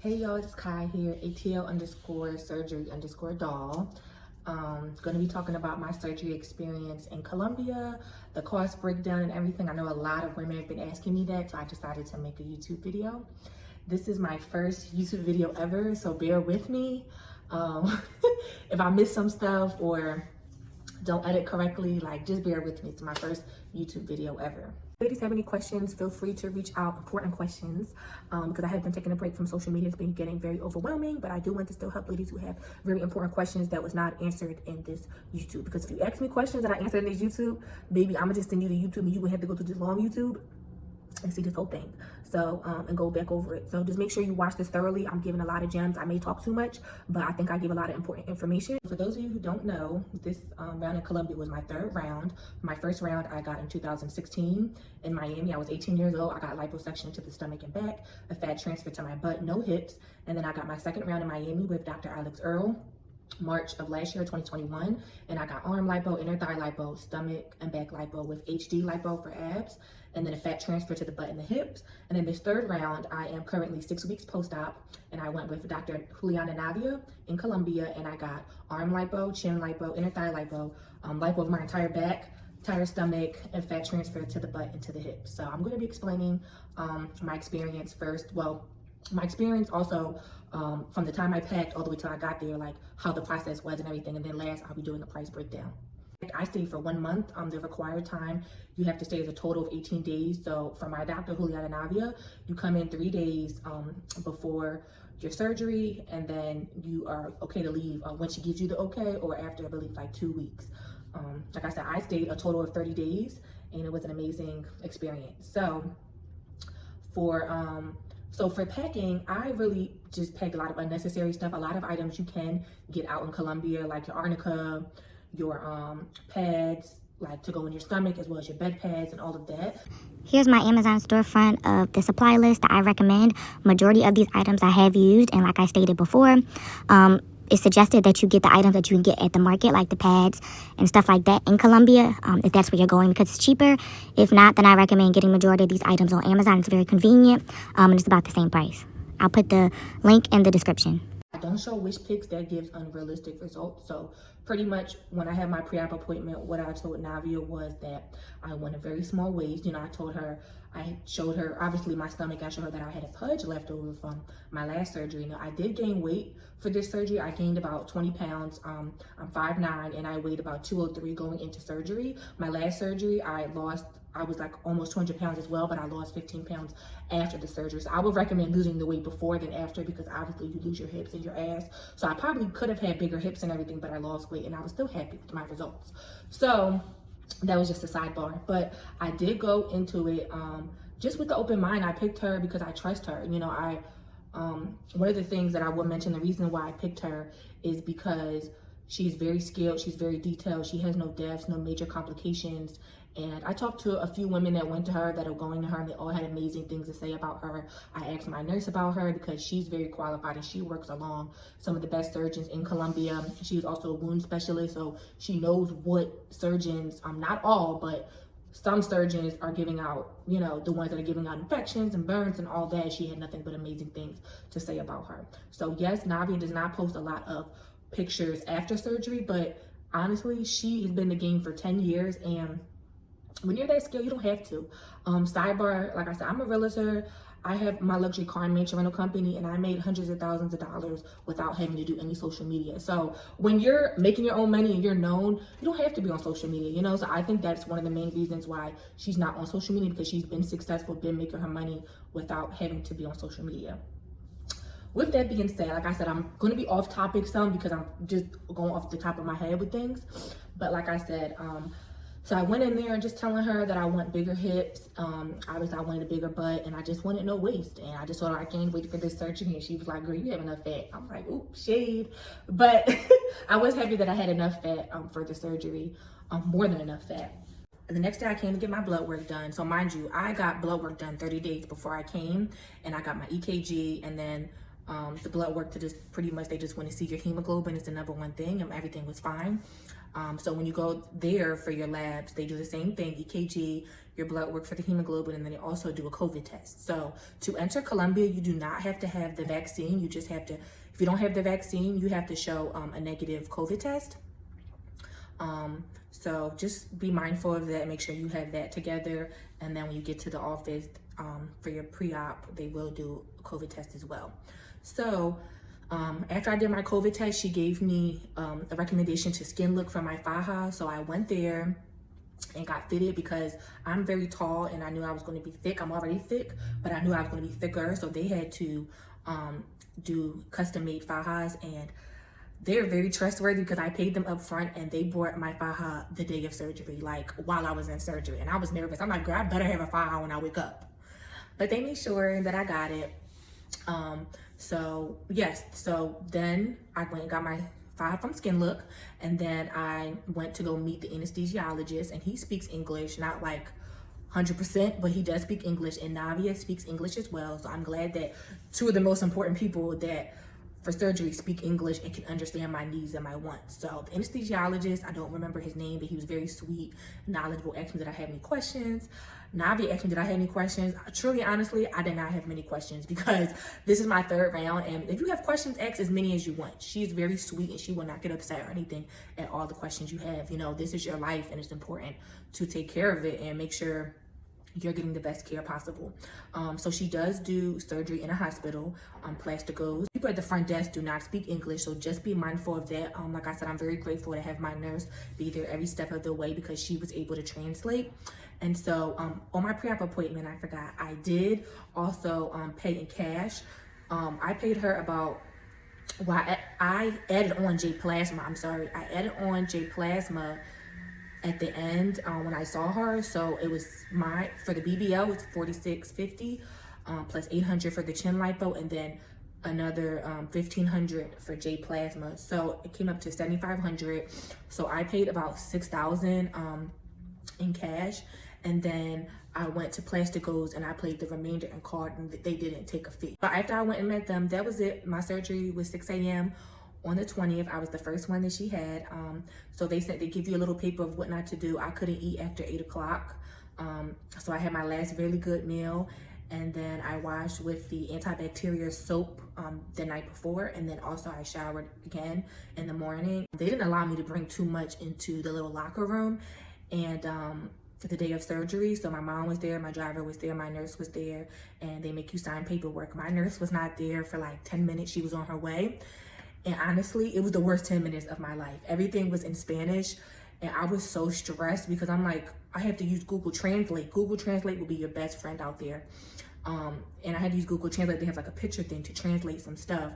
Hey y'all, it's Kai here, ATL underscore surgery underscore doll. Going to be talking about my surgery experience in Colombia, the cost breakdown and everything. I know a lot of women have been asking me that, so I decided to make a YouTube video. This is my first YouTube video ever, so bear with me. If I miss some stuff or don't edit correctly, like just bear with me. It's my first YouTube video ever. Ladies have any questions, feel free to reach out, important questions, because I have been taking a break from social media. It's been getting very overwhelming, but I do want to still help ladies who have very important questions that was not answered in this YouTube. Because if you ask me questions that I answered in this YouTube, baby, I'm gonna just send you to YouTube and you would have to go to this long YouTube and see this whole thing. So and go back over it. So just make sure you watch this thoroughly. I'm giving a lot of gems. I may talk too much, but I think I give a lot of important information. For those of you who don't know, this round in Colombia was my third round. My first round I got in 2016 in Miami. I was 18 years old. I got liposuction to the stomach and back, a fat transfer to my butt, no hips. And then I got my second round in Miami with Dr. Alex Earl, March of last year, 2021, and I got arm lipo, inner thigh lipo, stomach and back lipo with HD lipo for abs, and then a fat transfer to the butt and the hips. And then this third round, I am currently 6 weeks post-op, and I went with Dr. Juliana Navia in Colombia, and I got arm lipo, chin lipo, inner thigh lipo, lipo of my entire back, entire stomach, and fat transfer to the butt and to the hips. So I'm going to be explaining my experience first. Well, my experience also from the time I packed all the way till I got there, like how the process was and everything. And then last, I'll be doing a price breakdown. I stayed for 1 month. The required time you have to stay is a total of 18 days. So for my doctor, Juliana Navia, you come in 3 days before your surgery, and then you are okay to leave when she gives you the okay, or after, I believe, like 2 weeks. Like I said, I stayed a total of 30 days, and it was an amazing experience. So for packing, I really just packed a lot of unnecessary stuff. A lot of items you can get out in Colombia, like your arnica, your pads, like to go in your stomach, as well as your bed pads and all of that. Here's my Amazon storefront of the supply list that I recommend. Majority of these items I have used, and like I stated before, it's suggested that you get the items that you can get at the market, like the pads and stuff like that in Colombia, if that's where you're going, because it's cheaper. If not, then I recommend getting majority of these items on Amazon. It's very convenient, and it's about the same price. I'll put the link in the description. I don't show wish pics, that gives unrealistic results. So pretty much when I had my pre-op appointment, what I told Navia was that I want a very small waist. You know, I showed her, obviously my stomach, I showed her that I had a pudge left over from my last surgery. Now I did gain weight for this surgery. I gained about 20 pounds. I'm 5'9", and I weighed about 203 going into surgery. My last surgery, I was like almost 200 pounds as well, but I lost 15 pounds after the surgery. So I would recommend losing the weight before than after, because obviously you lose your hips and your ass. So I probably could have had bigger hips and everything, but I lost weight and I was still happy with my results. So that was just a sidebar, but I did go into it just with the open mind. I picked her because I trust her. You know, one of the things that I would mention, the reason why I picked her is because she's very skilled, she's very detailed, she has no deaths, no major complications. And I talked to a few women that went to her, that are going to her, and they all had amazing things to say about her. I asked my nurse about her because she's very qualified and she works along some of the best surgeons in Colombia. She's also a wound specialist, so she knows what surgeons, not all, but some surgeons are giving out, you know, the ones that are giving out infections and burns and all that. She had nothing but amazing things to say about her. So yes, Navia does not post a lot of pictures after surgery, but honestly, she has been in the game for 10 years, and when you're that skilled, you don't have to. Sidebar, like I said, I'm a realtor. I have my luxury car and mansion rental company, and I made hundreds of thousands of dollars without having to do any social media. So when you're making your own money and you're known, you don't have to be on social media, you know? So I think that's one of the main reasons why she's not on social media, because she's been successful, been making her money without having to be on social media. With that being said, like I said, I'm going to be off topic some because I'm just going off the top of my head with things. But like I said, so I went in there and just telling her that I want bigger hips. Obviously I wanted a bigger butt, and I just wanted no waist. And I just told her I can't wait for this surgery. And she was like, girl, you have enough fat. I'm like, ooh, shade. But I was happy that I had enough fat for the surgery, more than enough fat. The next day I came to get my blood work done. So mind you, I got blood work done 30 days before I came, and I got my EKG, and then the blood work to just pretty much, they just want to see your hemoglobin. It's the number one thing, and everything was fine. So when you go there for your labs, they do the same thing, EKG, your blood work for the hemoglobin, and then they also do a COVID test. So to enter Colombia, you do not have to have the vaccine. You just have to, if you don't have the vaccine, you have to show a negative COVID test. So just be mindful of that. Make sure you have that together. And then when you get to the office for your pre-op, they will do a COVID test as well. So after I did my COVID test, she gave me a recommendation to skin look for my Faja. So I went there and got fitted because I'm very tall and I knew I was going to be thick. I'm already thick, but I knew I was going to be thicker. So they had to do custom made Fajas, and they're very trustworthy because I paid them up front and they bought my Faja the day of surgery, like while I was in surgery. And I was nervous. I'm like, girl, I better have a Faja when I wake up. But they made sure that I got it. So yes, so then I went and got my Faja from Skin Look, and then I went to go meet the anesthesiologist, and he speaks English, not like 100%, but he does speak English, and Navia speaks English as well. So I'm glad that two of the most important people that for surgery speak English and can understand my needs and my wants. So the anesthesiologist, I don't remember his name, but he was very sweet, knowledgeable, asked me did I have any questions. Navia asked me did I have any questions. Truly, honestly, I did not have many questions because this is my third round, and if you have questions, ask as many as you want. She is very sweet and she will not get upset or anything at all the questions you have. You know, this is your life and it's important to take care of it and make sure you're getting the best care possible. So she does do surgery in a hospital, plasticos. People at the front desk do not speak English, so just be mindful of that. Like I said, I'm very grateful to have my nurse be there every step of the way because she was able to translate. And so on my pre-op appointment, I forgot, I did also pay in cash. I paid her about, well, I added on J Plasma, I added on J Plasma at the end when I saw her. So it was for the BBL, it's $46.50 plus $800 for the chin lipo, and then another $1,500 for J Plasma. So it came up to $7,500. So I paid about $6,000 in cash, and then I went to Plasticos and I paid the remainder in card, and they didn't take a fee. But after I went and met them, that was it. My surgery was 6 a.m. on the 20th. I was the first one that she had. So they said they give you a little paper of what not to do. I couldn't eat after 8 o'clock. So I had my last really good meal, and then I washed with the antibacterial soap the night before, and then also I showered again in the morning. They didn't allow me to bring too much into the little locker room, and the day of surgery. So my mom was there, my driver was there, my nurse was there, and they make you sign paperwork. My nurse was not there for like 10 minutes. She was on her way. And honestly, it was the worst 10 minutes of my life. Everything was in Spanish, and I was so stressed because I'm like, I have to use Google Translate. Google Translate will be your best friend out there. And I had to use Google Translate. They have like a picture thing to translate some stuff.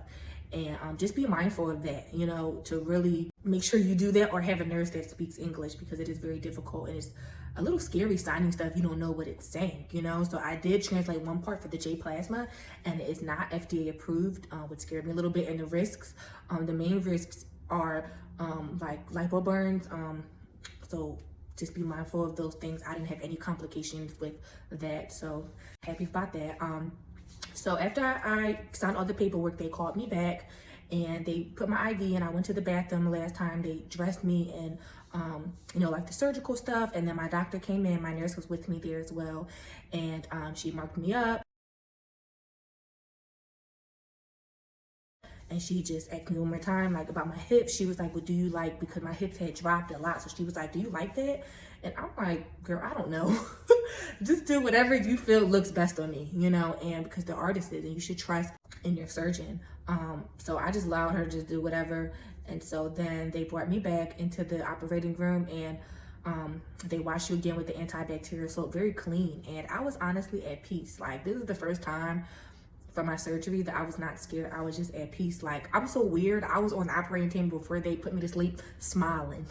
And just be mindful of that, you know, to really make sure you do that, or have a nurse that speaks English, because it is very difficult and it's a little scary signing stuff. You don't know what it's saying, you know. So I did translate one part for the J Plasma, and it's not FDA approved, which scared me a little bit. And the risks, the main risks are like lipo burns. So just be mindful of those things. I didn't have any complications with that, so happy about that. So after I signed all the paperwork, they called me back and they put my IV in. I went to the bathroom last time. They dressed me in, you know, like the surgical stuff. And then my doctor came in. My nurse was with me there as well. And she marked me up. And she just asked me one more time, like, about my hips. She was like, well, do you like, because my hips had dropped a lot. So she was like, do you like that? And I'm like, girl, I don't know. Just do whatever you feel looks best on me, you know, and because the artist is, and you should trust in your surgeon. So I just allowed her to just do whatever. And so then they brought me back into the operating room, and they wash you again with the antibacterial soap, very clean. And I was honestly at peace. Like, this is the first time for my surgery that I was not scared. I was just at peace. Like, I was so weird. I was on the operating table before they put me to sleep smiling.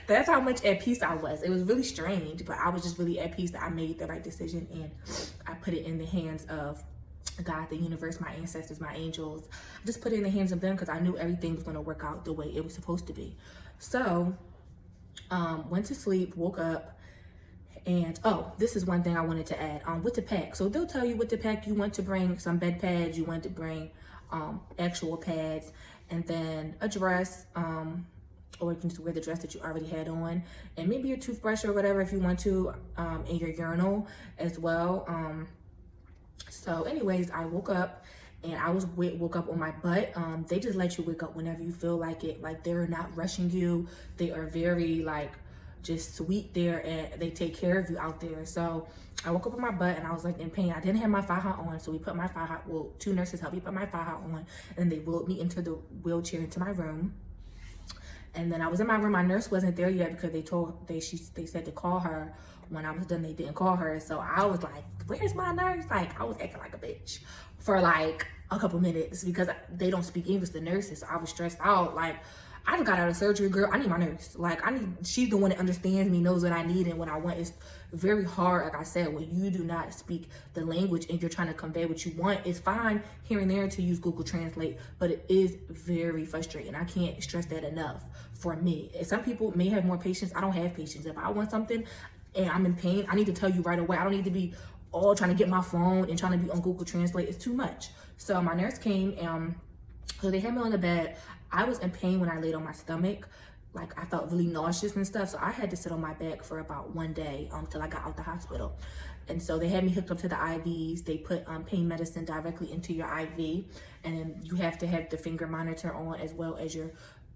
That's how much at peace I was. It was really strange, but I was just really at peace that I made the right decision, and I put it in the hands of God, the universe, my ancestors, my angels. I just put it in the hands of them because I knew everything was going to work out the way it was supposed to be. So went to sleep, woke up, and oh, this is one thing I wanted to add with the pack. So they'll tell you with the pack, you want to bring some bed pads, you want to bring actual pads, and then a dress, or you can just wear the dress that you already had on, and maybe a toothbrush or whatever if you want to, in your urinal as well. So anyways, I woke up and I woke up on my butt. They just let you wake up whenever you feel like it. Like, they're not rushing you. They are very like just sweet there, and they take care of you out there. So I woke up on my butt and I was like in pain. I didn't have my Faja on, so we put my Faja, well, 2 nurses helped me put my Faja on, and they wheeled me into the wheelchair into my room. And then I was in my room. My nurse wasn't there yet because they said to call her when I was done. They didn't call her, so I was like, "Where's my nurse?" Like, I was acting like a bitch for like a couple minutes because they don't speak English, the nurses. So I was stressed out. Like, I just got out of surgery, girl. I need my nurse. Like, she's the one that understands me, knows what I need and what I want. It's very hard, like I said, when you do not speak the language and you're trying to convey what you want. It's fine here and there to use Google Translate, but it is very frustrating. I can't stress that enough for me. Some people may have more patience. I don't have patience. If I want something and I'm in pain, I need to tell you right away. I don't need to be all trying to get my phone and trying to be on Google Translate. It's too much. So my nurse came, so they had me on the bed. I was in pain when I laid on my stomach. Like, I felt really nauseous and stuff. So I had to sit on my back for about 1 day till I got out the hospital. And so they had me hooked up to the IVs. They put pain medicine directly into your IV. And then you have to have the finger monitor on as well as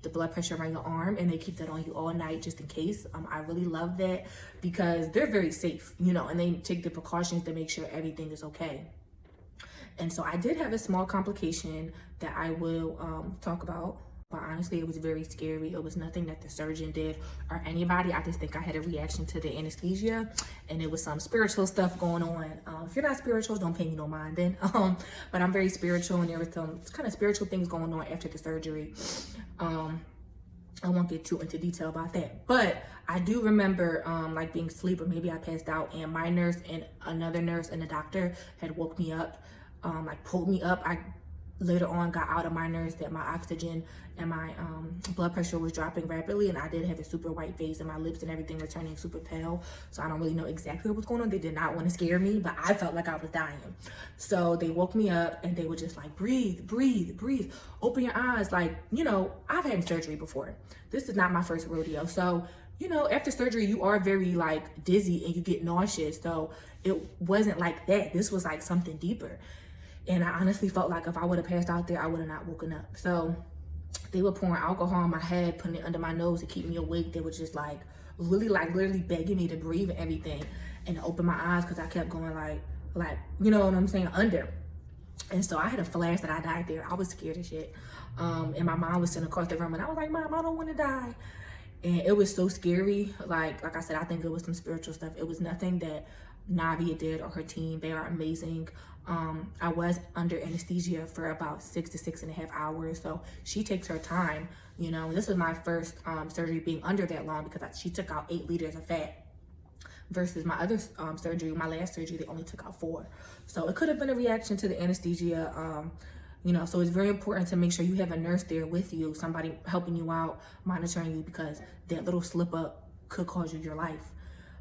the blood pressure around your arm. And they keep that on you all night just in case. I really love that because they're very safe, you know, and they take the precautions to make sure everything is okay. And so I did have a small complication that I will talk about. But honestly, it was very scary. It was nothing that the surgeon did or anybody. I just think I had a reaction to the anesthesia, and it was some spiritual stuff going on. If you're not spiritual, don't pay me no mind then. But I'm very spiritual, and there was some kind of spiritual things going on after the surgery. I won't get too into detail about that. But I do remember like being asleep, or maybe I passed out, and my nurse and another nurse and a doctor had woke me up, like pulled me up. I later on got out of my nurse that my oxygen and my blood pressure was dropping rapidly, and I did have a super white face, and my lips and everything were turning super pale. So I don't really know exactly what was going on. They did not want to scare me, but I felt like I was dying. So they woke me up and they were just like, breathe, breathe, breathe, open your eyes. Like, you know, I've had surgery before. This is not my first rodeo. So, you know, after surgery, you are very like dizzy and you get nauseous. So it wasn't like that. This was like something deeper. And I honestly felt like if I would have passed out there, I would have not woken up. So they were pouring alcohol on my head, putting it under my nose to keep me awake. They were just like, really like literally begging me to breathe and everything and to open my eyes because I kept going like, you know what I'm saying, under. And so I had a flash that I died there. I was scared as shit. And my mom was sitting across the room and I was like, Mom, I don't want to die. And it was so scary. Like I said, I think it was some spiritual stuff. It was nothing that Navia did or her team. They are amazing. I was under anesthesia for about 6 to 6.5 hours. So she takes her time, you know. This was my first surgery being under that long because she took out 8 liters of fat versus my other surgery, my last surgery, they only took out 4. So it could have been a reaction to the anesthesia. You know, so it's very important to make sure you have a nurse there with you, somebody helping you out, monitoring you, because that little slip up could cause you your life.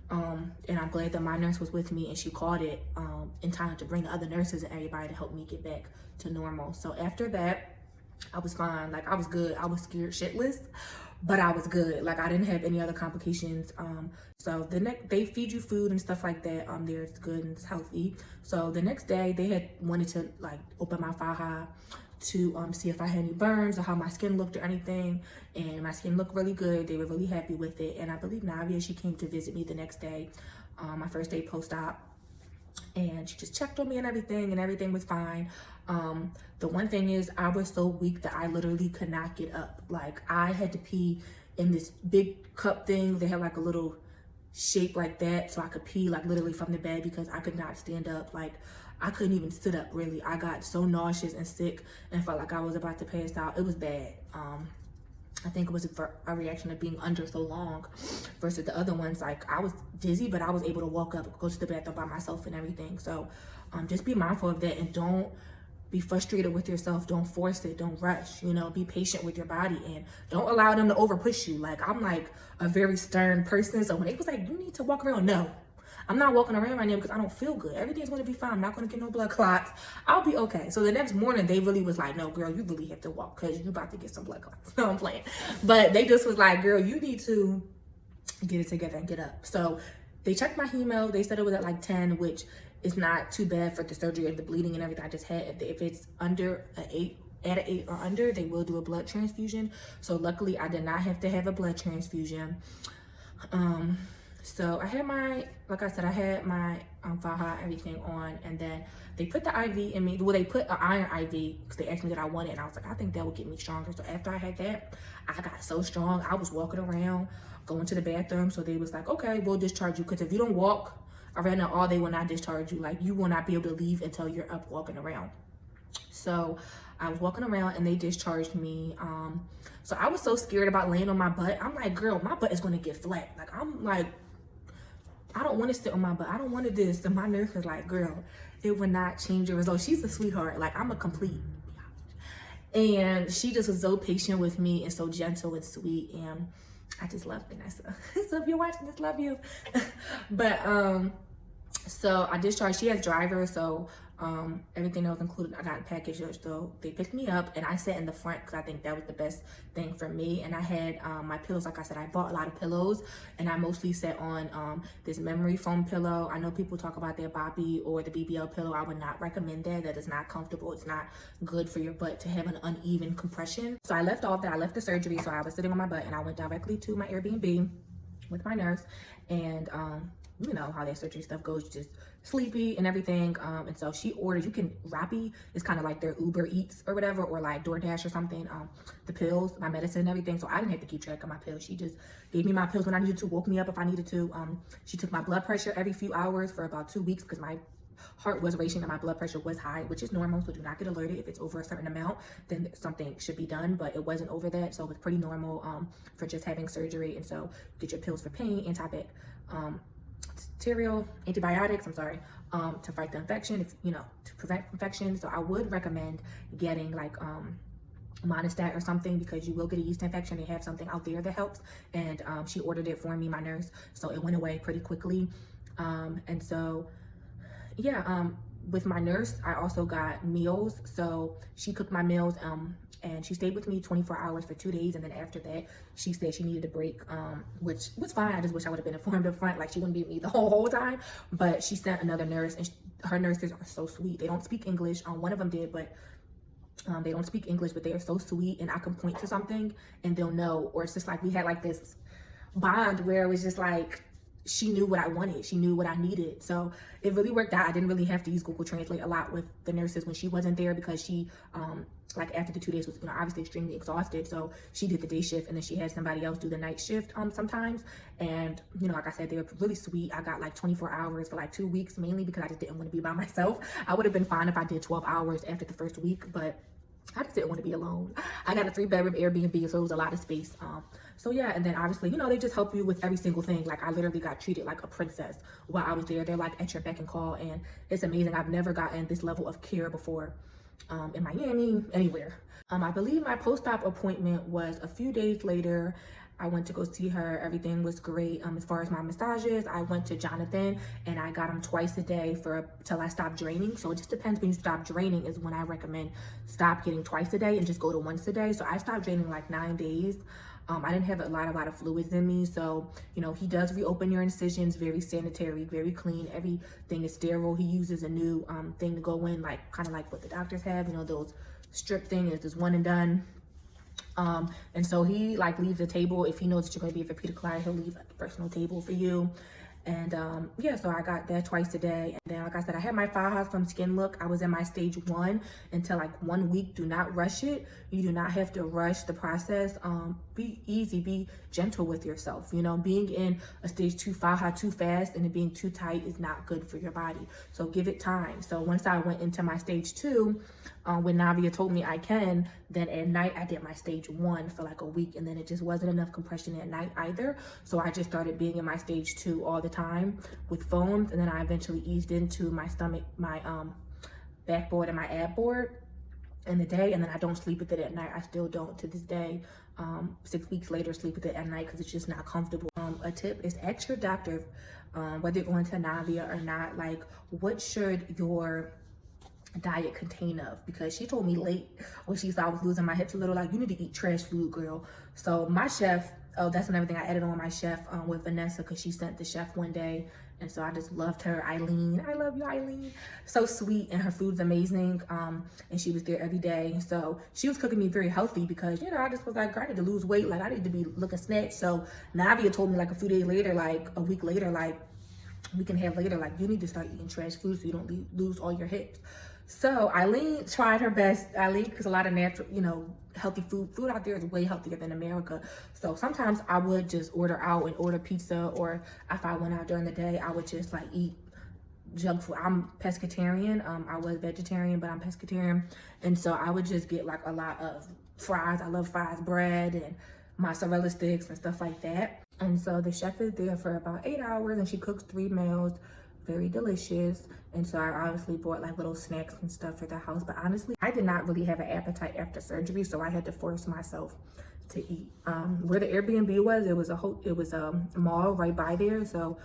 And I'm glad that my nurse was with me and she called it in time to bring the other nurses and everybody to help me get back to normal. So after that, I was fine. Like, I was good. I was scared shitless, but I was good. Like, I didn't have any other complications. So they feed you food and stuff like that. There, it's good and it's healthy. So the next day they had wanted to like open my Faja to see if I had any burns or how my skin looked or anything, and my skin looked really good. They were really happy with it. And I believe Navia, she came to visit me the next day, my first day post-op, and she just checked on me and everything was fine. The one thing is, I was so weak that I literally could not get up. Like, I had to pee in this big cup thing. They had like a little shape like that, so I could pee like literally from the bed because I could not stand up. Like, I couldn't even sit up, really. I got so nauseous and sick and felt like I was about to pass out. It was bad. I think it was a reaction of being under so long versus the other ones. Like, I was dizzy, but I was able to walk up, go to the bathroom by myself and everything. So just be mindful of that and don't be frustrated with yourself. Don't force it. Don't rush. You know, be patient with your body and don't allow them to over push you. Like, I'm like a very stern person. So when they was like, you need to walk around, no. I'm not walking around right now because I don't feel good. Everything's going to be fine. I'm not going to get no blood clots. I'll be okay. So the next morning, they really was like, no, girl, you really have to walk because you're about to get some blood clots. No, I'm playing. But they just was like, girl, you need to get it together and get up. So they checked my hemo. They said it was at like 10, which is not too bad for the surgery and the bleeding and everything I just had. If it's under an 8, at an 8 or under, they will do a blood transfusion. So luckily I did not have to have a blood transfusion. So I had my, like I said, I had my Faja, everything on, and then they put the IV in me. Well, they put an iron IV because they asked me that I wanted, and I was like, I think that would get me stronger. So after I had that, I got so strong. I was walking around, going to the bathroom. So they was like, okay, we'll discharge you, because if you don't walk around at all, they will not discharge you. Like, you will not be able to leave until you're up walking around. So I was walking around and they discharged me. So I was so scared about laying on my butt. I'm like, girl, my butt is going to get flat. Like, I'm like, I don't want to sit on my butt. I don't want to this. And my nurse was like, girl, it would not change your results. She's a sweetheart. Like, I'm a complete. And she just was so patient with me and so gentle and sweet. And I just love Vanessa. So if you're watching this, love you. But so I discharged. She has driver, so everything that was included, I got a package. So they picked me up and I sat in the front because I think that was the best thing for me. And I had my pillows. Like I said, I bought a lot of pillows, and I mostly sat on this memory foam pillow. I know people talk about their Boppy or the BBL pillow. I would not recommend that. That is not comfortable. It's not good for your butt to have an uneven compression. So I left off that. I left the surgery, so I was sitting on my butt, and I went directly to my Airbnb with my nurse. And you know how that surgery stuff goes, just sleepy and everything. And so she ordered, you can, Rappi is kind of like their Uber Eats or whatever, or like DoorDash or something, the pills, my medicine and everything. So I didn't have to keep track of my pills. She just gave me my pills when I needed to, woke me up if I needed to. She took my blood pressure every few hours for about 2 weeks because my heart was racing and my blood pressure was high, which is normal. So do not get alerted. If it's over a certain amount, then something should be done, but it wasn't over that. So it was pretty normal for just having surgery. And so get your pills for pain, antibiotics, to fight the infection, if you know, to prevent infection. So I would recommend getting like Monistat or something, because you will get a yeast infection. They have something out there that helps, and she ordered it for me, my nurse, so it went away pretty quickly. And so yeah, with my nurse, I also got meals. So she cooked my meals, and she stayed with me 24 hours for 2 days. And then after that, she said she needed a break, which was fine. I just wish I would have been informed up front. Like, she wouldn't be with me the whole time. But she sent another nurse, and her nurses are so sweet. They don't speak English. One of them did, but they don't speak English, but they are so sweet. And I can point to something and they'll know. Or it's just like we had like this bond where it was just like, she knew what I wanted. She knew what I needed. So it really worked out. I didn't really have to use Google Translate a lot with the nurses when she wasn't there, because she, like after the 2 days was, you know, obviously extremely exhausted. So she did the day shift, and then she had somebody else do the night shift sometimes. And, you know, like I said, they were really sweet. I got like 24 hours for like 2 weeks, mainly because I just didn't want to be by myself. I would have been fine if I did 12 hours after the first week, but I just didn't want to be alone. I got a 3-bedroom Airbnb, so it was a lot of space. So yeah, and then obviously, you know, they just help you with every single thing. Like, I literally got treated like a princess while I was there. They're like at your beck and call, and it's amazing. I've never gotten this level of care before in Miami, anywhere. I believe my post-op appointment was a few days later. I went to go see her. Everything was great. As far as my massages, I went to Jonathan, and I got him twice a day till I stopped draining. So it just depends. When you stop draining is when I recommend stop getting twice a day and just go to once a day. So I stopped draining like 9 days. I didn't have a lot of fluids in me. So, you know, he does reopen your incisions, very sanitary, very clean. Everything is sterile. He uses a new thing to go in, like kind of like what the doctors have, you know, those strip thing is just one and done. And so he like leaves a table. If he knows that you're going to be a repeated client, he'll leave like a personal table for you. And yeah, so I got that twice a day. And then, like I said, I had my Faja from Skin Look. I was in my stage 1 until like 1 week. Do not rush it. You do not have to rush the process. Be easy, be gentle with yourself. You know, being in a stage 2 Faja too fast and it being too tight is not good for your body. So give it time. So once I went into my stage 2, when Navia told me I can, then at night I did my stage 1 for like a week, and then it just wasn't enough compression at night either. So I just started being in my stage 2 all the time with foams, and then I eventually eased into my stomach, my backboard and my ab board. in the day, and then I don't sleep with it at night. I still don't to this day. 6 weeks later, sleep with it at night because it's just not comfortable. A tip is ask your doctor, whether you're going to Navia or not, like what should your diet contain of, because she told me late when she saw I was losing my hips a little, like, you need to eat trash food, girl. So my chef, oh, that's another thing I added on my chef with Vanessa, because she sent the chef one day, and so I just loved her. Eileen, I love you, Eileen. So sweet, and her food's amazing. And she was there every day, so she was cooking me very healthy, because you know I just was like, I need to lose weight, like I need to be looking snatched. So Navia told me like a few days later, like a week later, like a week and a half later, like you need to start eating trash food so you don't lose all your hips. So Eileen tried her best. Eileen cooks a lot of natural, you know, healthy food. Food out there is way healthier than America. So sometimes I would just order out and order pizza, or if I went out during the day, I would just like eat junk food. I'm pescatarian. I was vegetarian, but I'm pescatarian. And so I would just get like a lot of fries. I love fries, bread, and mozzarella sticks and stuff like that. And so the chef is there for about 8 hours, and she cooks 3 meals. Very delicious. And so I obviously bought like little snacks and stuff for the house, but honestly I did not really have an appetite after surgery, so I had to force myself to eat. Where the Airbnb was, it was a mall right by there, so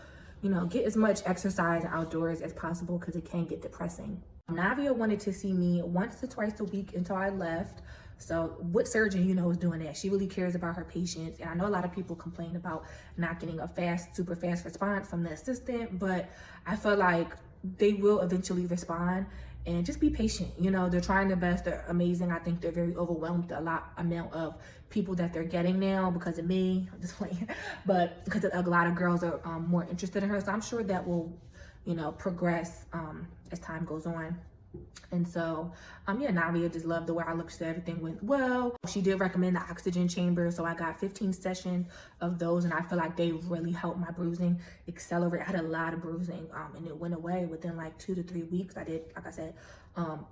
you know, get as much exercise outdoors as possible because it can get depressing. Navia wanted to see me once or twice a week until I left. So what surgeon you know is doing that? She really cares about her patients. And I know a lot of people complain about not getting a super fast response from the assistant, but I feel like they will eventually respond. And just be patient. You know, they're trying their best. They're amazing. I think they're very overwhelmed with the amount of people that they're getting now because of me. I'm just playing. But because a lot of girls are more interested in her. So I'm sure that will, you know, progress as time goes on. And so, yeah, Navia just loved the way I looked. She said everything went well. She did recommend the oxygen chamber. So I got 15 sessions of those, and I feel like they really helped my bruising accelerate. I had a lot of bruising, and it went away within like 2 to 3 weeks. I did, like I said,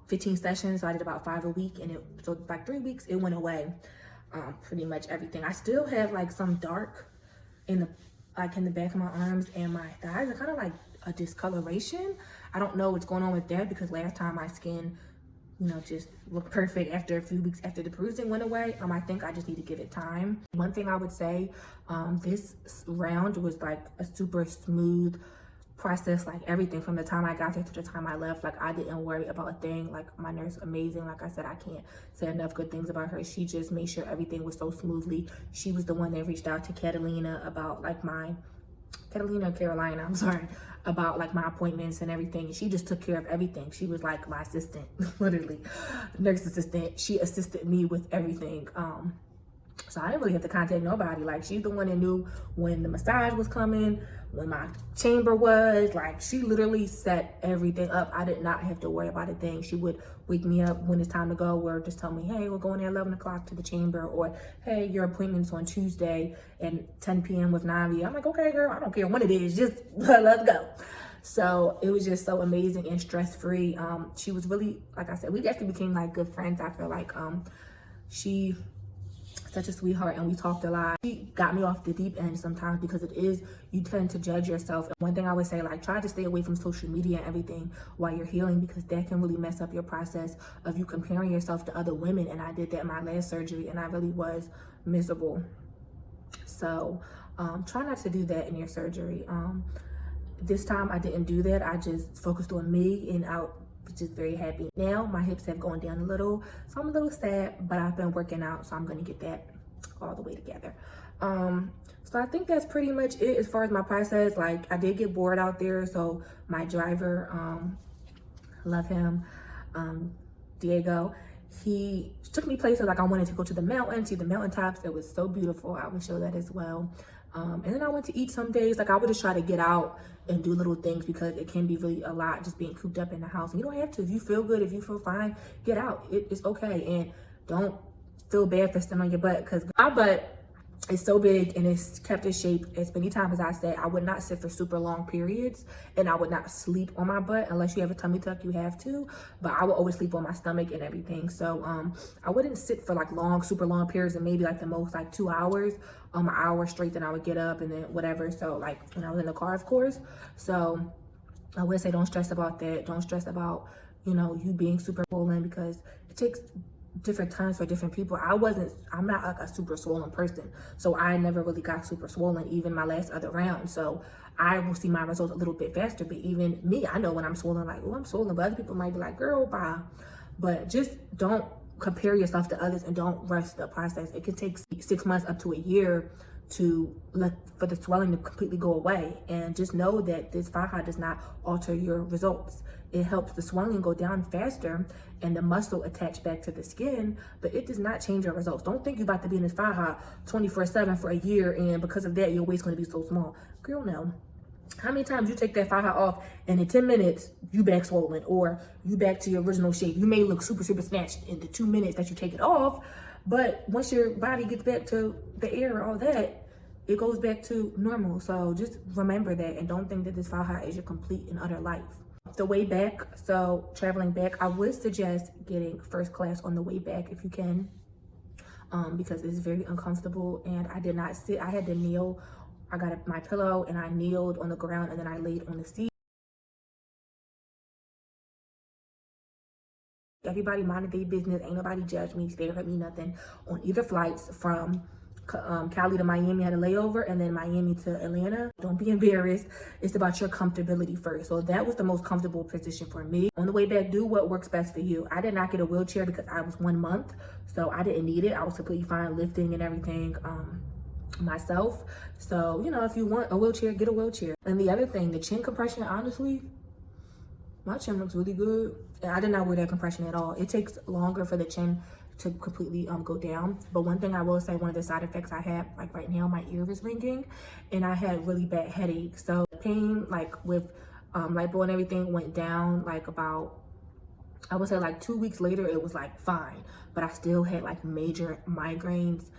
15 sessions. So I did about 5 a week, and so like 3 weeks, it went away. Pretty much everything. I still have like some dark in the back of my arms and my thighs. Are kind of like a discoloration. I don't know what's going on with that because last time my skin, you know, just looked perfect after a few weeks after the bruising went away. I think I just need to give it time. One thing I would say, this round was like a super smooth process, like everything from the time I got there to the time I left. Like I didn't worry about a thing. Like my nurse, amazing. Like I said, I can't say enough good things about her. She just made sure everything was so smoothly. She was the one that reached out to Catalina about like Carolina, I'm sorry, about like my appointments and everything. And she just took care of everything. She was like my assistant, literally, nurse assistant. She assisted me with everything. So I didn't really have to contact nobody. Like she's the one that knew when the massage was coming, when my chamber was. Like she literally set everything up. I did not have to worry about a thing. She would wake me up when it's time to go, or just tell me, hey, we're going at 11 o'clock to the chamber, or hey, your appointment's on Tuesday at 10 p.m. with Navia. I'm like, okay, girl, I don't care when it is, just let's go. So it was just so amazing and stress-free. She was really, like I said, we actually became like good friends. I feel like she such a sweetheart, and we talked a lot. She got me off the deep end sometimes because you tend to judge yourself. And one thing I would say, like, try to stay away from social media and everything while you're healing, because that can really mess up your process of you comparing yourself to other women. And I did that in my last surgery, and I really was miserable. So try not to do that in your surgery. This time I didn't do that. I just focused on me, and I was just very happy. Now my hips have gone down a little, so I'm a little sad, but I've been working out, so I'm gonna get that all the way together. So I think that's pretty much it as far as my process. Like I did get bored out there, so my driver, love him, Diego, he took me places. Like I wanted to go to the mountains, see the mountaintops. It was so beautiful. I would show that as well. And then I went to eat some days. Like I would just try to get out and do little things, because it can be really a lot just being cooped up in the house. And you don't have to. If you feel good, if you feel fine, get out. It's okay. And don't feel bad for sitting on your butt, because my butt is so big and it's kept its shape as many times as I said. I would not sit for super long periods, and I would not sleep on my butt unless you have a tummy tuck, you have to, but I would always sleep on my stomach and everything. So I wouldn't sit for like super long periods, and maybe like the most like 2 hours, an hour straight, then I would get up and then whatever. So like when I was in the car, of course. So I would say don't stress about that. Don't stress about, you know, you being super swollen, because takes different times for different people. I'm not like a super swollen person, so I never really got super swollen even my last other round. So I will see my results a little bit faster. But even me, I know when I'm swollen, like, oh, I'm swollen, but other people might be like, girl, bye. But just don't compare yourself to others and don't rush the process. It could take 6 months up to a year for the swelling to completely go away. And just know that this Faja does not alter your results. It helps the swelling go down faster and the muscle attach back to the skin, but it does not change your results. Don't think you're about to be in this Faja 24/7 for a year, and because of that, your waist's gonna be so small. Girl, no. How many times you take that Faja off and in 10 minutes, you back swollen or you back to your original shape? You may look super, super snatched in the 2 minutes that you take it off, but once your body gets back to the air and all that, it goes back to normal. So just remember that and don't think that this Faja is your complete and utter life. The way back, so traveling back, I would suggest getting first class on the way back if you can, because it's very uncomfortable and I did not sit. I had to kneel. I got my pillow and I kneeled on the ground and then I laid on the seat. Everybody minded their business. Ain't nobody judged me. They hurt me nothing. On either flights from Cali to Miami, I had a layover, and then Miami to Atlanta. Don't be embarrassed. It's about your comfortability first. So that was the most comfortable position for me. On the way back, do what works best for you. I did not get a wheelchair because I was 1 month, so I didn't need it. I was completely fine lifting and everything myself. So, you know, if you want a wheelchair, get a wheelchair. And the other thing, the chin compression, honestly, my chin looks really good. And I did not wear that compression at all. It takes longer for the chin to completely go down. But one thing I will say, one of the side effects I had, like right now, my ear is ringing and I had really bad headaches. So pain, like with lipo and everything, went down like about, I would say like 2 weeks later, it was like fine. But I still had like major migraines.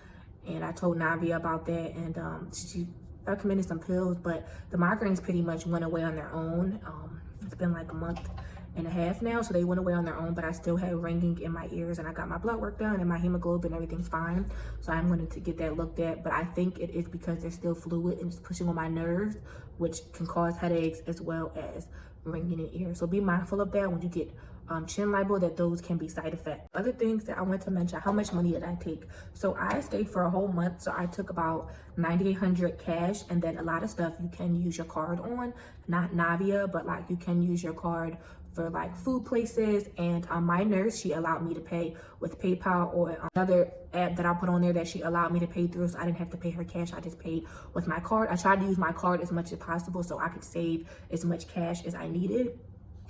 And I told Navia about that, and she recommended some pills, but the migraines pretty much went away on their own. It's been like a month and a half now, so they went away on their own, but I still had ringing in my ears, and I got my blood work done and my hemoglobin, everything's fine. So I'm going to get that looked at, but I think it is because there's still fluid and it's pushing on my nerves, which can cause headaches as well as ringing in ears. So be mindful of that when you get chin lipo, that those can be side effects. Other things that I want to mention, how much money did I take? So I stayed for a whole month, so I took about $9,800 cash, and then a lot of stuff you can use your card on, not Navia, but like you can use your card for like food places. And my nurse, she allowed me to pay with PayPal or another app that I put on there that she allowed me to pay through, so I didn't have to pay her cash. I just paid with my card. I tried to use my card as much as possible so I could save as much cash as I needed.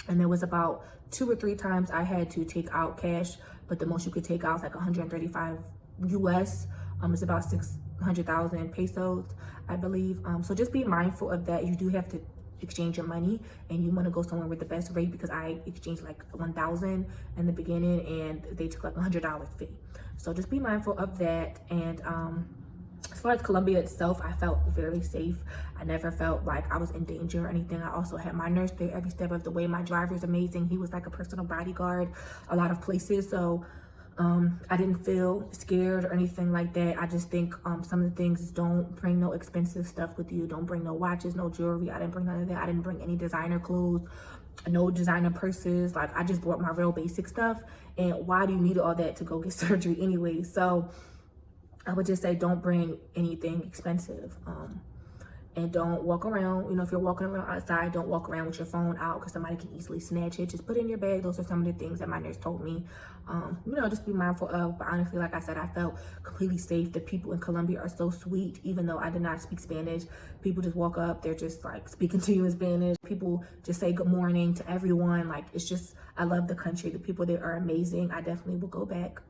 And there was about 2 or 3 times I had to take out cash, but the most you could take out is like 135 US. It's about 600,000 pesos, I believe. So just be mindful of that. You do have to exchange your money, and you want to go somewhere with the best rate, because I exchanged like 1,000 in the beginning and they took like $100 fee. So just be mindful of that. And as far as Colombia itself, I felt very safe. I never felt like I was in danger or anything. I also had my nurse there every step of the way. My driver's amazing. He was like a personal bodyguard a lot of places. So I didn't feel scared or anything like that. I just think some of the things is, don't bring no expensive stuff with you. Don't bring no watches, no jewelry. I didn't bring none of that. I didn't bring any designer clothes, no designer purses. Like, I just brought my real basic stuff. And why do you need all that to go get surgery anyway? So I would just say don't bring anything expensive. And don't walk around, you know, if you're walking around outside, don't walk around with your phone out because somebody can easily snatch it. Just put it in your bag. Those are some of the things that my nurse told me, you know, just be mindful of. But honestly, like I said, I felt completely safe. The people in Colombia are so sweet, even though I did not speak Spanish. People just walk up, they're just like speaking to you in Spanish. People just say good morning to everyone. Like, it's just, I love the country. The people there are amazing. I definitely will go back.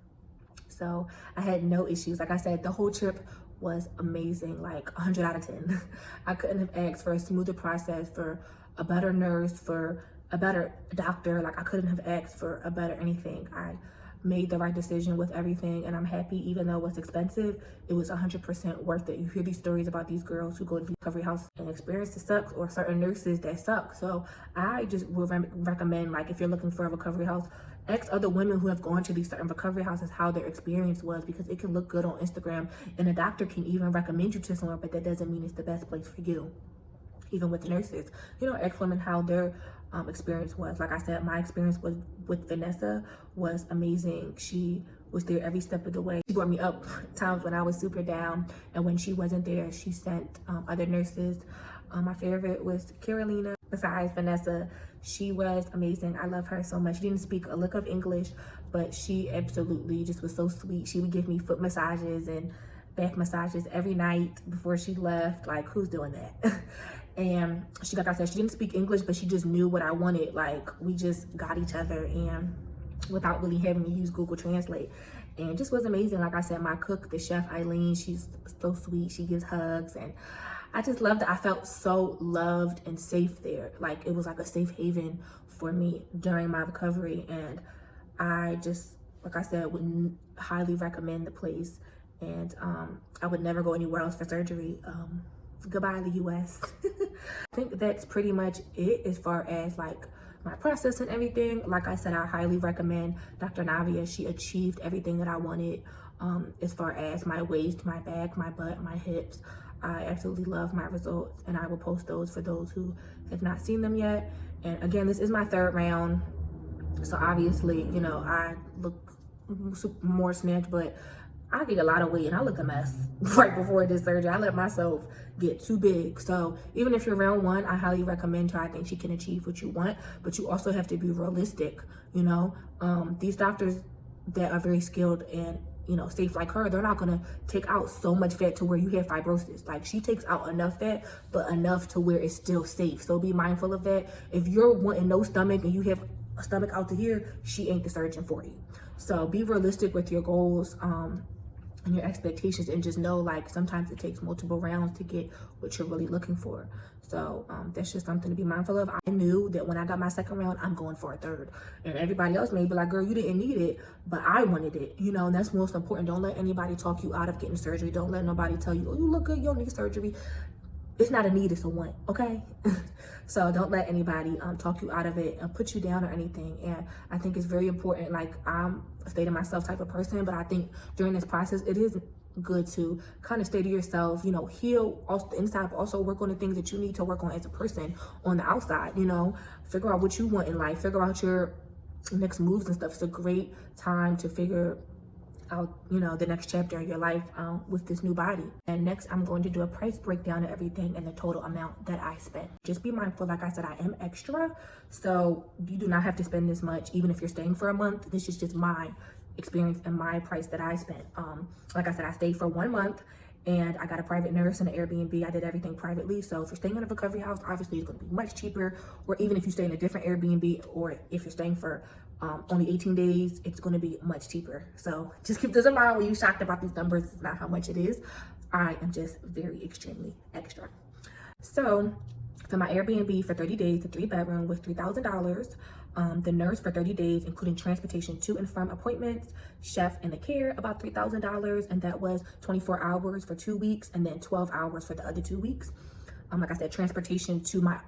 So I had no issues. Like I said, the whole trip was amazing, like 100 out of 10. I couldn't have asked for a smoother process, for a better nurse, for a better doctor. Like, I couldn't have asked for a better anything. I made the right decision with everything, and I'm happy. Even though it was expensive, it was 100% worth it. You hear these stories about these girls who go to recovery house and experience the sucks, or certain nurses that suck. So I just would recommend, like, if you're looking for a recovery house, ask other women who have gone to these certain recovery houses how their experience was, because it can look good on Instagram, and a doctor can even recommend you to somewhere, but that doesn't mean it's the best place for you. even with the nurses, you know, ask women how their experience was. Like I said, my experience with Vanessa was amazing. She was there every step of the way. She brought me up times when I was super down, and when she wasn't there, she sent other nurses. My favorite was Carolina. Besides Vanessa, she was amazing. I love her so much. She didn't speak a lick of English, but she absolutely just was so sweet. She would give me foot massages and back massages every night before she left. Like, who's doing that? And she, like I said, she didn't speak English, but she just knew what I wanted. Like, we just got each other, and without really having to use Google Translate. And just was amazing. Like I said, my cook, the chef Eileen, she's so sweet. She gives hugs, and I just loved it. I felt so loved and safe there. Like, it was like a safe haven for me during my recovery. And I just, like I said, would highly recommend the place. And I would never go anywhere else for surgery. Goodbye, the US. I think that's pretty much it as far as like my process and everything. Like I said, I highly recommend Dr. Navia. She achieved everything that I wanted as far as my waist, my back, my butt, my hips. I absolutely love my results, and I will post those for those who have not seen them yet. And again, this is my 3rd round, so obviously, you know, I look more snatched, but I gained a lot of weight and I looked a mess right before this surgery. I let myself get too big. So even if you're round 1, I highly recommend her. I think she can achieve what you want, but you also have to be realistic. You know, these doctors that are very skilled and, you know, safe like her, they're not gonna take out so much fat to where you have fibrosis. Like, she takes out enough fat, but enough to where it's still safe. So be mindful of that. If you're wanting no stomach and you have a stomach out to here, she ain't the surgeon for you. So be realistic with your goals and your expectations, and just know, like, sometimes it takes multiple rounds to get what you're really looking for. So that's just something to be mindful of. I knew that when I got my 2nd round, I'm going for a 3rd. And everybody else may be like, girl, you didn't need it, but I wanted it. You know, and that's most important. Don't let anybody talk you out of getting surgery. Don't let nobody tell you, oh, you look good, you don't need surgery. It's not a need, it's a want, okay? So don't let anybody talk you out of it and put you down or anything. And I think it's very important. Like, I'm a stay to myself type of person, but I think during this process, it is good to kind of stay to yourself, you know, heal also the inside, but also work on the things that you need to work on as a person on the outside. You know, figure out what you want in life, figure out your next moves and stuff. It's a great time to figure out, you know, the next chapter of your life with this new body. And next, I'm going to do a price breakdown of everything and the total amount that I spent. Just be mindful, like I said, I am extra, so you do not have to spend this much, even if you're staying for a month. This is just my experience and my price that I spent. Like I said, I stayed for 1 month, and I got a private nurse and an Airbnb. I did everything privately. So if you're staying in a recovery house, obviously it's going to be much cheaper. Or even if you stay in a different Airbnb, or if you're staying for only 18 days, it's going to be much cheaper. So just keep this in mind when you're shocked about these numbers. It's not how much it is. I am just very extremely extra. So for my Airbnb for 30 days, the 3-bedroom was $3,000. The nurse for 30 days, including transportation to and from appointments, chef, and the care, about $3,000. And that was 24 hours for 2 weeks, and then 12 hours for the other 2 weeks. Like I said, transportation to my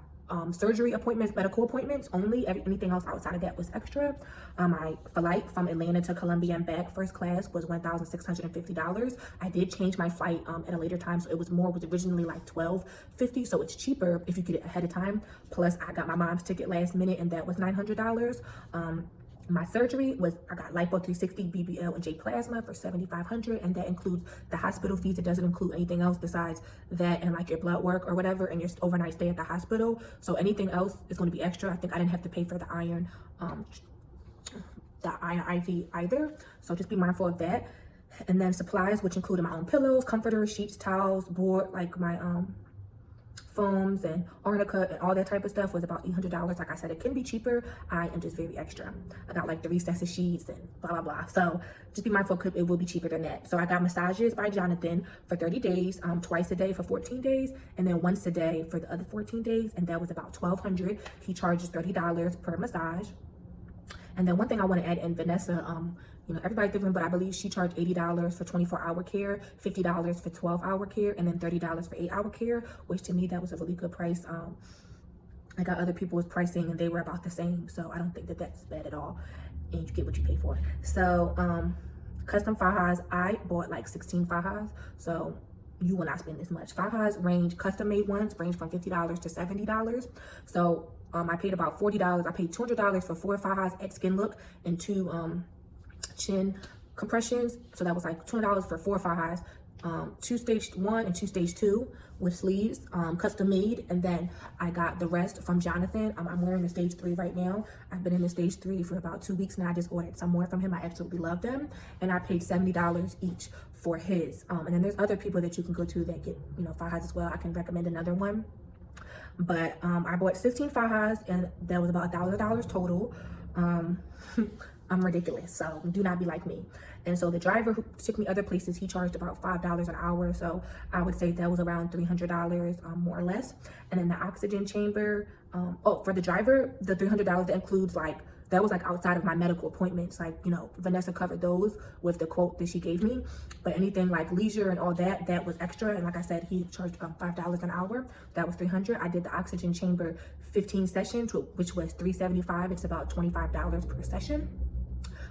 surgery appointments, medical appointments only. Anything else outside of that was extra. My flight from Atlanta to Colombia and back, first class, was $1,650. I did change my flight at a later time, so it was originally like $1,250, so it's cheaper if you get it ahead of time. Plus, I got my mom's ticket last minute, and that was $900. My surgery was, I got lipo 360, BBL, and J plasma for $7,500, and that includes the hospital fees. It doesn't include anything else besides that and like your blood work or whatever, and your overnight stay at the hospital. So anything else is going to be extra. I think I didn't have to pay for the iron IV either. So just be mindful of that. And then supplies, which included my own pillows, comforters, sheets, towels, board, like my foams and arnica and all that type of stuff, was about $800. Like I said, it can be cheaper. I am just very extra. I got like the recessed sheets and blah blah blah. So just be mindful, it will be cheaper than that. So I got massages by Jonathan for 30 days, twice a day for 14 days, and then once a day for the other 14 days, and that was about $1,200. He charges $30 per massage. And then one thing I want to add in, Vanessa, you know, everybody's different, but I believe she charged $80 for 24-hour care, $50 for 12-hour care, and then $30 for 8-hour care, which to me, that was a really good price. I got other people's pricing and they were about the same, so I don't think that that's bad at all, and you get what you pay for. So custom fajas, I bought like 16 fajas, so you will not spend this much. Fajas range, custom made ones range from $50 to $70. So I paid about $40. I paid $200 for 4 Fajas X Skin Look and 2 chin compressions. So that was like $200 for 4 Fajas. 2 stage 1 and 2 stage 2 with sleeves, custom made. And then I got the rest from Jonathan. I'm wearing the stage 3 right now. I've been in the stage 3 for about 2 weeks now. I just ordered some more from him. I absolutely love them. And I paid $70 each for his. And then there's other people that you can go to that get, you know, Fajas as well. I can recommend another one. But I bought 16 Fajas and that was about $1,000 total. I'm ridiculous, so do not be like me. And so the driver who took me other places, he charged about $5 an hour, so I would say that was around $300 more or less. And then the oxygen chamber, for the driver, the $300 that includes like, that was like outside of my medical appointments, like, you know, Vanessa covered those with the quote that she gave me. But anything like leisure and all that, that was extra. And like I said, he charged $5 an hour. That was $300. I did the oxygen chamber 15 sessions, which was $375. It's about $25 per session.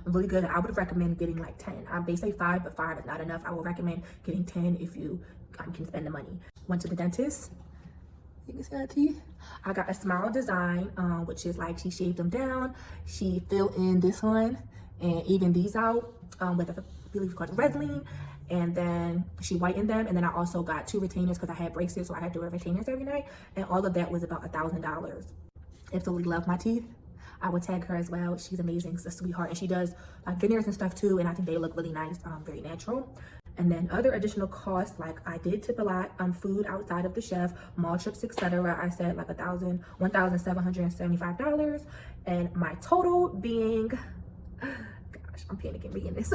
Really good. I would recommend getting like 10. They say 5, but 5 is not enough. I would recommend getting 10 if you can spend the money. Went to the dentist. You can see my teeth. I got a smile design, which is like she shaved them down. She filled in this one and even these out with I believe it's called Reslene. And then she whitened them. And then I also got 2 retainers because I had braces, so I had to wear retainers every night. And all of that was about $1,000. Absolutely love my teeth. I would tag her as well. She's amazing. She's a sweetheart. And she does like veneers and stuff too. And I think they look really nice, very natural. And then other additional costs, like I did tip a lot on food outside of the chef, mall trips, etc. I said like $1,775. And my total being, gosh, I'm panicking reading this,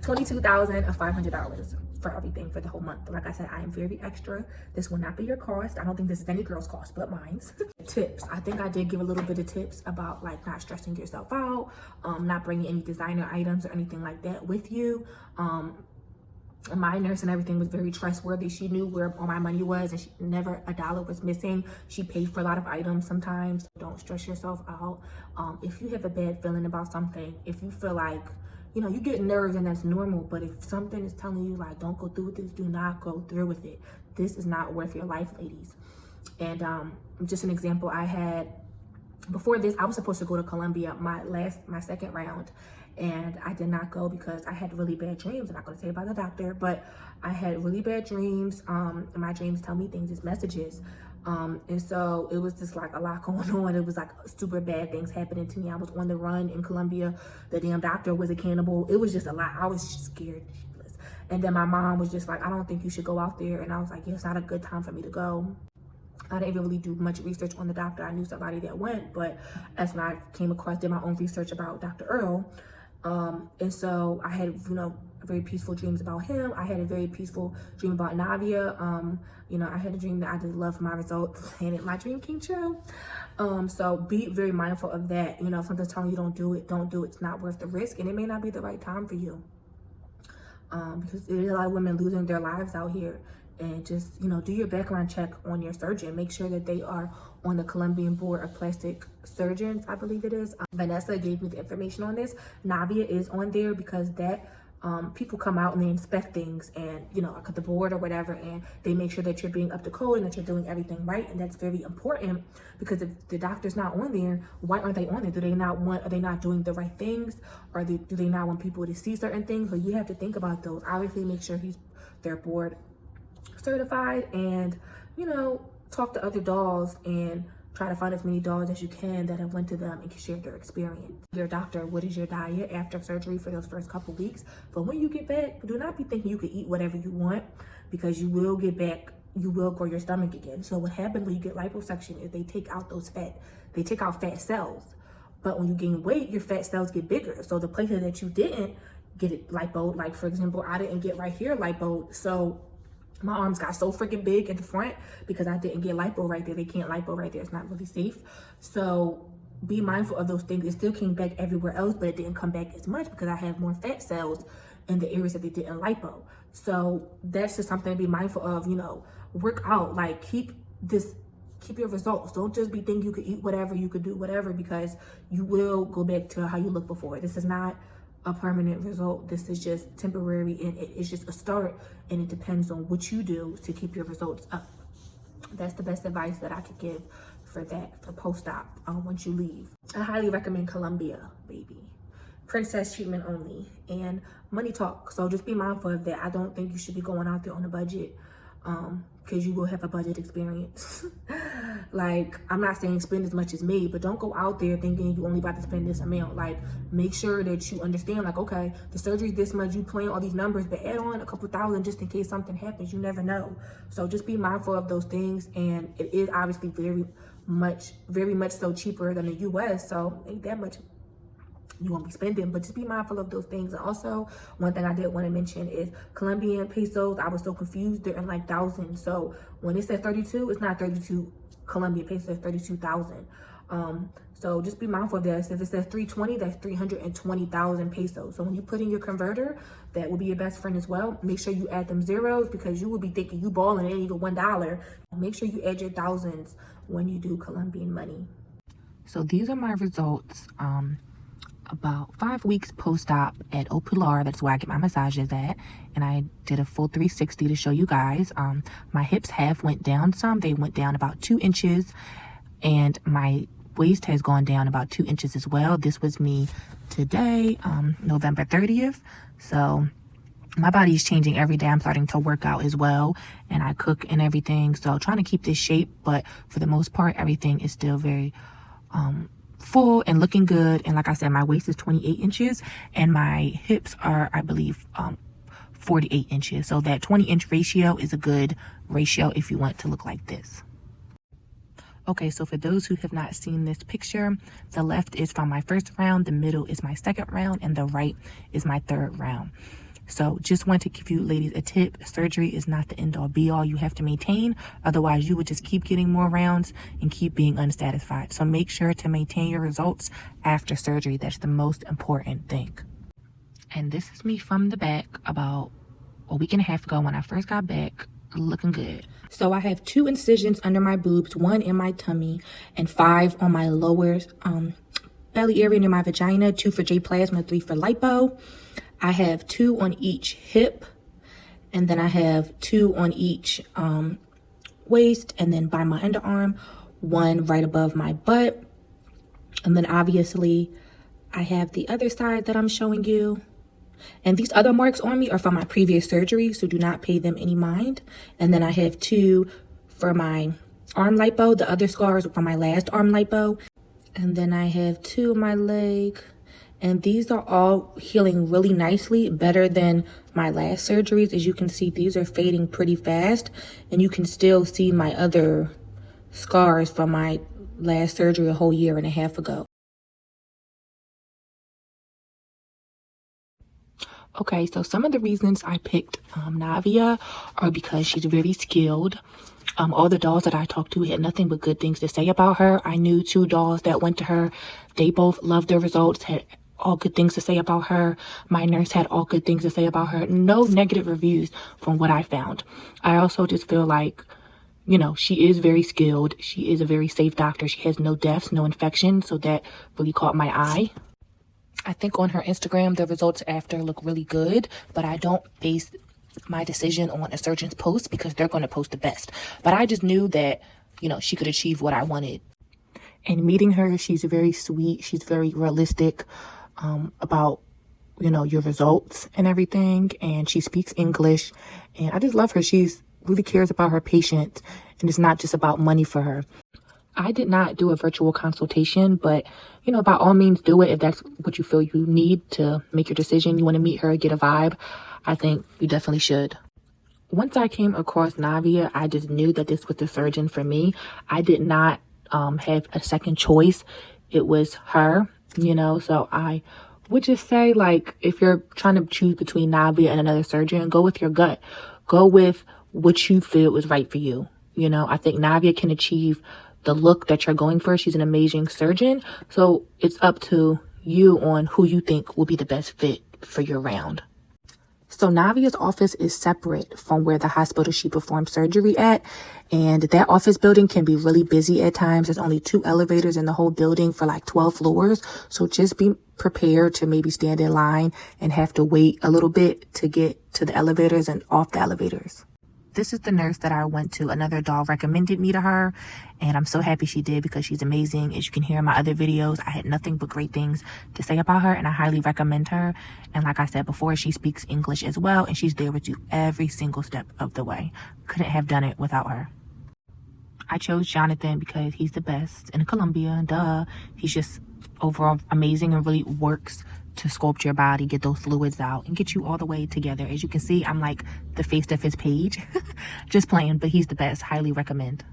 $22,500 for everything for the whole month. Like I said, I am very extra. This will not be your cost. I don't think this is any girl's cost but mine's. Tips. I think I did give a little bit of tips about like not stressing yourself out, not bringing any designer items or anything like that with you. My nurse and everything was very trustworthy. She knew where all my money was and she never a dollar was missing. She paid for a lot of items sometimes. Don't stress yourself out. If you have a bad feeling about something, if you feel like, you know, you get nerves and that's normal, but if something is telling you like, don't go through with this, do not go through with it. This is not worth your life, ladies. And just an example, I had, before this, I was supposed to go to Colombia, my second round. And I did not go because I had really bad dreams. I'm not going to say about the doctor, but I had really bad dreams. And my dreams tell me things as messages. And so it was just like a lot going on. It was like super bad things happening to me. I was on the run in Colombia. The damn doctor was a cannibal. It was just a lot. I was scared. And then my mom was just like, I don't think you should go out there. And I was like, yeah, it's not a good time for me to go. I didn't even really do much research on the doctor. I knew somebody that went, but as when I came across, did my own research about Dr. Earl. And so I had, you know, very peaceful dreams about him. I had a very peaceful dream about Navia. You know, I had a dream that I just loved my results and my dream came true. So be very mindful of that. You know, if something's telling you don't do it, don't do it. It's not worth the risk and it may not be the right time for you. Because there's a lot of women losing their lives out here. And just, you know, do your background check on your surgeon. Make sure that they are on the Colombian Board of Plastic Surgeons, I believe it is. Vanessa gave me the information on this. Navia is on there because that people come out and they inspect things and, you know, the board or whatever, and they make sure that you're being up to code and that you're doing everything right. And that's very important because if the doctor's not on there, why aren't they on there? Are they not doing the right things? Or do they not want people to see certain things? So you have to think about those. Obviously, make sure they're board certified, and you know, talk to other dolls and try to find as many dolls as you can that have went to them and share their experience. Your doctor, what is your diet after surgery for those first couple weeks? But when you get back, do not be thinking you can eat whatever you want, because you will get back, you will grow your stomach again. So what happens when you get liposuction is they take out fat cells. But when you gain weight, your fat cells get bigger. So the places that you didn't get it lipo, like for example, I didn't get right here lipo, so my arms got so freaking big at the front because I didn't get lipo right there. They can't lipo right there. It's not really safe. So be mindful of those things. It still came back everywhere else, but it didn't come back as much because I have more fat cells in the areas that they didn't lipo. So that's just something to be mindful of, you know, work out, like keep your results. Don't just be thinking you could eat whatever, you could do whatever, because you will go back to how you looked before. This is not a permanent result. This is just temporary, and it's just a start, and it depends on what you do to keep your results up. That's the best advice that I could give for that, for post-op, once you leave. I highly recommend Colombia, baby. Princess treatment only, and money talk. So just be mindful of that. I don't think you should be going out there on a budget, because you will have a budget experience. Like, I'm not saying spend as much as me, but don't go out there thinking you only about to spend this amount. Like, make sure that you understand, like, okay, the surgery this much, you plan all these numbers, but add on a couple thousand just in case something happens. You never know. So just be mindful of those things. And it is obviously very much so cheaper than the US. So ain't that much you won't be spending, but just be mindful of those things. And also, one thing I did want to mention is Colombian pesos. I was so confused. They're in like thousands. So when it says 32, it's not 32 Colombian pesos, it's 32,000. So just be mindful of that. If it says 320, that's 320,000 pesos. So when you put in your converter, that will be your best friend as well. Make sure you add them zeros, because you will be thinking you balling, it ain't even $1. Make sure you add your thousands when you do Colombian money. So these are my results. About 5 weeks post-op at Opular. That's where I get my massages at. And I did a full 360 to show you guys. My hips have went down some. They went down about 2 inches. And my waist has gone down about 2 inches as well. This was me today, November 30th. So my body is changing every day. I'm starting to work out as well. And I cook and everything. So trying to keep this shape. But for the most part, everything is still very full and looking good. And like I said, my waist is 28 inches and my hips are, I believe, 48 inches. So that 20-inch ratio is a good ratio if you want to look like this. Okay, so for those who have not seen this picture, the left is from my first round, the middle is my second round, and the right is my third round. So just want to give you ladies a tip. Surgery is not the end all be all. You have to maintain. Otherwise, you would just keep getting more rounds and keep being unsatisfied. So make sure to maintain your results after surgery. That's the most important thing. And this is me from the back about a week and a half ago when I first got back, looking good. So I have 2 incisions under my boobs, 1 in my tummy, and 5 on my lower belly area near my vagina, 2 for J plasma, 3 for lipo. I have 2 on each hip, and then I have 2 on each waist, and then by my underarm, 1 right above my butt. And then obviously I have the other side that I'm showing you. And these other marks on me are from my previous surgery, so do not pay them any mind. And then I have 2 for my arm lipo. The other scars are from my last arm lipo. And then I have 2 on my leg. And these are all healing really nicely, better than my last surgeries. As you can see, these are fading pretty fast. And you can still see my other scars from my last surgery a whole year and a half ago. Okay, so some of the reasons I picked Navia are because she's very skilled. All the dolls that I talked to had nothing but good things to say about her. I knew 2 dolls that went to her. They both loved their results, had all good things to say about her. My nurse had all good things to say about her. No negative reviews from what I found. I also just feel like, you know, she is very skilled. She is a very safe doctor. She has no deaths, no infections. So that really caught my eye. I think on her Instagram, the results after look really good, but I don't base my decision on a surgeon's post because they're going to post the best. But I just knew that, you know, she could achieve what I wanted. And meeting her, she's very sweet. She's very realistic about, you know, your results and everything. And she speaks English. And I just love her. She's really cares about her patient. And it's not just about money for her. I did not do a virtual consultation, but, you know, by all means do it if that's what you feel you need to make your decision. You want to meet her, get a vibe. I think you definitely should. Once I came across Navia, I just knew that this was the surgeon for me. I did not have a second choice. It was her, you know, so I would just say, like, if you're trying to choose between Navia and another surgeon, go with your gut. Go with what you feel is right for you. You know, I think Navia can achieve the look that you're going for. She's an amazing surgeon. So it's up to you on who you think will be the best fit for your round. So Navia's office is separate from where the hospital she performed surgery at, and that office building can be really busy at times. There's only 2 elevators in the whole building for like 12 floors, so just be prepared to maybe stand in line and have to wait a little bit to get to the elevators and off the elevators. This is the nurse that I went to. Another doll recommended me to her, and I'm so happy she did because she's amazing. As you can hear in my other videos, I had nothing but great things to say about her, and I highly recommend her. And like I said before, she speaks English as well, and she's there with you every single step of the way. Couldn't have done it without her. I chose Jonathan because he's the best in Colombia, duh. He's just overall amazing and really works to sculpt your body, get those fluids out, and get you all the way together. As you can see, I'm like the face of his page. Just playing, but he's the best. Highly recommend.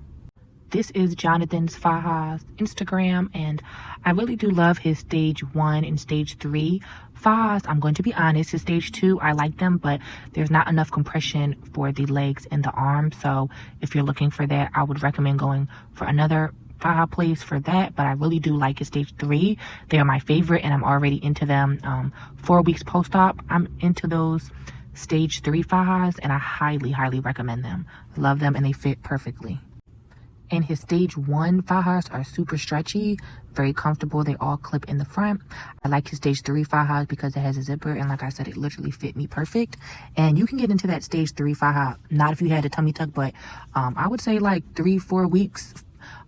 This is Jonathan's Faja's Instagram, and I really do love his stage 1 and stage 3 Fajas. I'm going to be honest, his stage 2, I like them, but there's not enough compression for the legs and the arms. So if you're looking for that, I would recommend going for another Faja place for that. But I really do like his stage 3. They are my favorite, and I'm already into them. 4 weeks post-op, I'm into those stage 3 Fajas, and I highly recommend them. Love them, and they fit perfectly. And his stage 1 Fajas are super stretchy, very comfortable. They all clip in the front. I like his stage 3 Fajas because it has a zipper, and like I said, it literally fit me perfect. And you can get into that stage 3 Faja, not if you had a tummy tuck, but I would say like 3-4 weeks.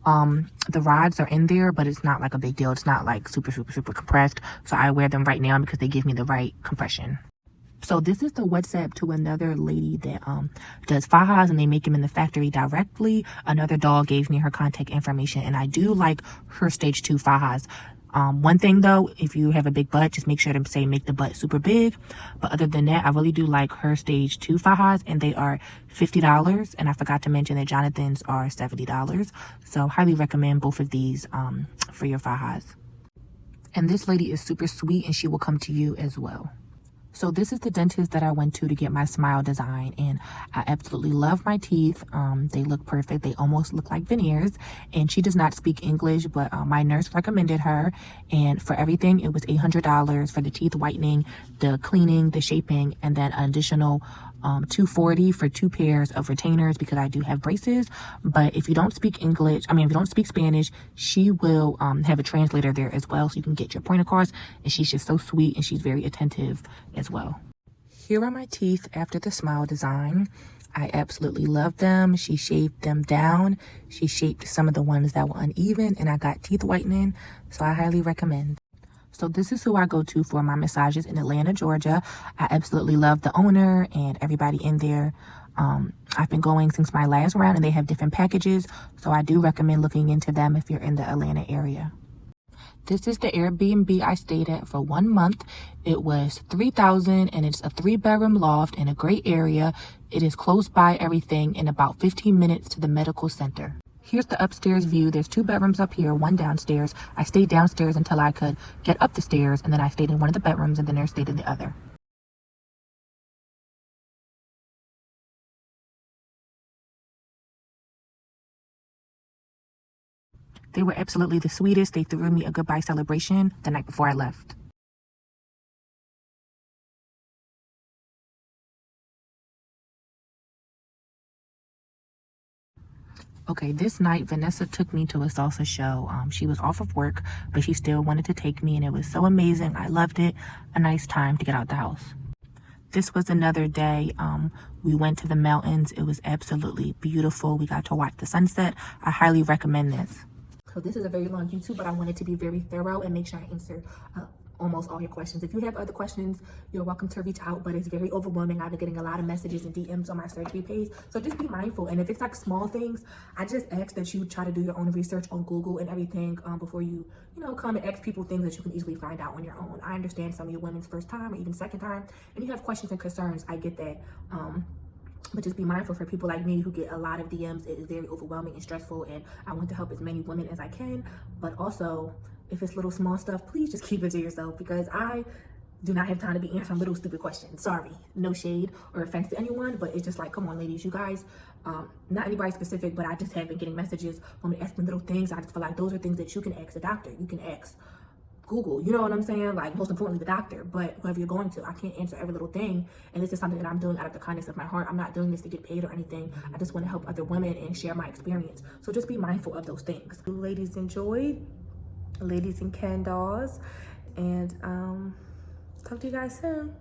The rods are in there, but it's not like a big deal. It's not like super compressed. So I wear them right now because they give me the right compression. So this is the WhatsApp to another lady that does Fajas, and they make them in the factory directly. Another doll gave me her contact information, and I do like her stage 2 Fajas. One thing though, if you have a big butt, just make sure to say make the butt super big. But other than that, I really do like her stage 2 Fajas, and they are $50. And I forgot to mention that Jonathan's are $70. So highly recommend both of these for your Fajas. And this lady is super sweet, and she will come to you as well. So this is the dentist that I went to get my smile design, and I absolutely love my teeth. They look perfect. They almost look like veneers, and she does not speak English, but my nurse recommended her, and for everything it was $800 for the teeth whitening, the cleaning, the shaping, and then an additional $240 for 2 pairs of retainers because I do have braces. But if you don't speak English, if you don't speak Spanish, she will have a translator there as well, so you can get your point across. And she's just so sweet, and she's very attentive as well. Here are my teeth after the smile design. I absolutely love them. She shaved them down. She shaped some of the ones that were uneven, and I got teeth whitening, so I highly recommend. So this is who I go to for my massages in Atlanta, Georgia. I absolutely love the owner and everybody in there. I've been going since my last round, and they have different packages, so I do recommend looking into them if you're in the Atlanta area. This is the Airbnb I stayed at for 1 month. It was $3,000, and it's a 3-bedroom loft in a great area. It is close by everything, and about 15 minutes to the medical center. Here's the upstairs view. There's 2 bedrooms up here, 1 downstairs. I stayed downstairs until I could get up the stairs, and then I stayed in one of the bedrooms, and the nurse stayed in the other. They were absolutely the sweetest. They threw me a goodbye celebration the night before I left. Okay, this night, Vanessa took me to a salsa show. She was off of work, but she still wanted to take me, and it was so amazing. I loved it. A nice time to get out the house. This was another day. We went to the mountains. It was absolutely beautiful. We got to watch the sunset. I highly recommend this. So this is a very long YouTube, but I wanted to be very thorough and make sure I answer almost all your questions. If you have other questions, you're welcome to reach out, but it's very overwhelming. I've been getting a lot of messages and DMs on my surgery page, so just be mindful. And if it's like small things, I just ask that you try to do your own research on Google and everything before you come and ask people things that you can easily find out on your own. I understand some of your women's first time or even second time, and you have questions and concerns. I get that. But just be mindful for people like me who get a lot of DMs. It is very overwhelming and stressful, and I want to help as many women as I can. But also, if it's little small stuff, please just keep it to yourself, because I do not have time to be answering little stupid questions. Sorry, no shade or offense to anyone, but it's just like, come on, ladies, you guys, not anybody specific, but I just have been getting messages when asking little things. I just feel like those are things that you can ask a doctor. You can ask Google, you know what I'm saying? Like, most importantly, the doctor, but whoever you're going to, I can't answer every little thing. And this is something that I'm doing out of the kindness of my heart. I'm not doing this to get paid or anything. I just want to help other women and share my experience. So just be mindful of those things. Ladies enjoyed, ladies and candles, and talk to you guys soon.